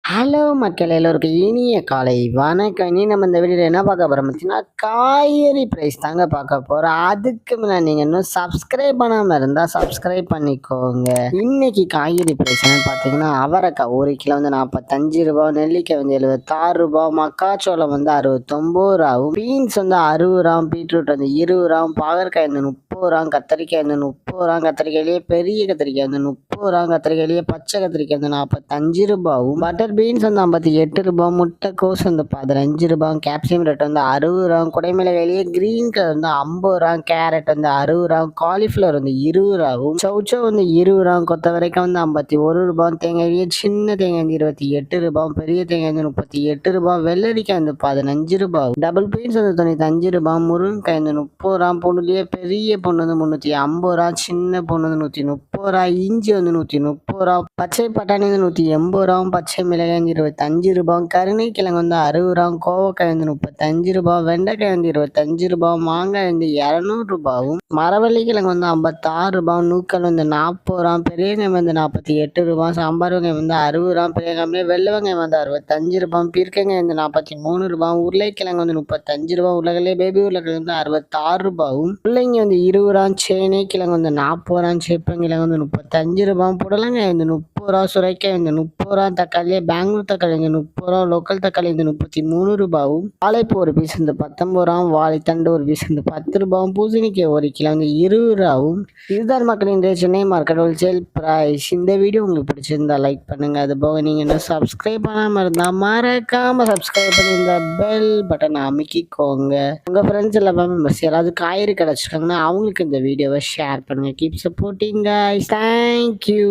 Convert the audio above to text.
Hello மக்கள் எல்லோருக்கும் இனிய காலை வணக்கம். இனி நம்ம இந்த வீடியோவில் என்ன பார்க்க போகிறோம் பார்த்தீங்கன்னா, காய்கறி ப்ரைஸ் தாங்க பார்க்க போகிறோம். அதுக்கு முன்னாடி நீங்கள் இன்னும் சப்ஸ்கிரைப் பண்ணாமல் இருந்தால் சப்ஸ்கிரைப் பண்ணிக்கோங்க. இன்னைக்கு காய்கறி ப்ரைஸ் என்னன்னு பார்த்தீங்கன்னா, அவரைக்காய் 1 கிலோ வந்து 45 ரூபா, நெல்லிக்காய் வந்து 76 ரூபா, மக்காச்சோளம் வந்து 69 ரூபாவும், பீன்ஸ் வந்து 60 ரூபா, பீட்ரூட் வந்து 20 ரூபா, பாகற்காய் வந்து 30 ரூபா, கத்திரிக்காய் வந்து 30 ரூபா, கத்திரிக்காயிலேயே பெரிய கத்திரிக்காய் வந்து 30 ரூபா, கத்திரிக்காயிலேயே பச்சை கத்திரிக்காய் வந்து 45 ரூபாவும், பட்டர் பீன்ஸ் வந்து 58 ரூபா, முட்டைக்கோஸ் வந்து 15 ரூபா, கேப்சியம் ரேட் வந்து 60 ரூபா, குடைமிளகாயிலேயே கிரீன் கலர் வந்து 50 ரூபா, கேரட் வந்து 60 ரூபா, காலிஃப்ளவர் வந்து 20 ரூபாவும், சௌச்சோ வந்து 20 ரூபா, கொத்தவரைக்காய் வந்து 51 ரூபா, தேங்காயிலேயே சின்ன தேங்காய் வந்து 28 ரூபா, பெரிய தேங்காய் வந்து 38 ரூபா, வெள்ளரிக்காய் வந்து 15 ரூபா, டபுள் பீன்ஸ் வந்து 95 ரூபா, முருங்கைக்காய் வந்து 30 ரூபா, பொண்ணுலேயே பெரிய பொண்ணு வந்து 350 ரூபா, சின்ன பொண்ணு வந்து 130 ரூபா, இஞ்சி வந்து 130 ரூபா, பச்சை பட்டாணி வந்து 180 ரூபா, பச்சை மிளகாய் வந்து 25 ரூபா, கருணைக்கிழங்கு வந்து 60 ரூபா, கோவக்காய் வந்து 35 ரூபா, வெண்டைக்காய் வந்து 25 ரூபா, மாங்காய் வந்து 200 ரூபாவும், மரவள்ளி கிழங்கு வந்து 56 ரூபா, நூக்கல் வந்து 40 ரூபா, பெரிய வெங்காயம் வந்து 48 ரூபா, சாம்பார் வெங்காயம் வந்து 60 ரூபா, பெரிய வெங்காயம் வெள்ளை வெங்காயம் வந்து 65 ரூபா, பீர்க்கங்காய் வந்து 43 ரூபா, உருளைக்கிழங்கு வந்து 35 ரூபா, உருளைக்கிழங்கு பேபி உருளைக்கிழங்கு வந்து 66 ரூபாவும், முள்ளங்கி வந்து 20 ரூபா, சேனை கிழங்கு வந்து 40 ரூபா, சேப்பங்கிழங்கு வந்து 35 ரூபா, புடலங்காய் வந்து 30 ரூபா, சுரைக்காய் வந்து 30 ரூபா, தக்காளி பெங்களூர் தக்காளி வந்து 30 ரூபா, லோக்கல் தக்காளி வந்து 33 ரூபாவும், வாழைப்பூ ஒரு பீஸ் வந்து 19 ரூபா, வாழைத்தண்டு ஒரு பீஸ் வந்து 10 ரூபாவும், பூசணிக்காய் 1 கிலோ வந்து 20 ரூபாவும். இதுதான் மக்களின் சென்னை மார்க்கெட் ஹோல்சேல் பிரைஸ். இந்த வீடியோ உங்களுக்கு பிடிச்சிருந்தா லைக் பண்ணுங்க. அது போக நீங்க இன்னும் சப்ஸ்கிரைப் பண்ணாம இருந்தா மறக்காம சப்ஸ்கிரைப் பண்ணி இந்த பெல் பட்டனை அமைக்கிக்கோங்க. உங்க ஃப்ரெண்ட்ஸ் எல்லாமே மெம்பர்ஸ் யாராவது காய்கறி கிடைச்சிருக்காங்கன்னா அவங்களுக்கு இந்த வீடியோவை ஷேர் பண்ணுங்க. Keep supporting guys. தேங்க்யூ.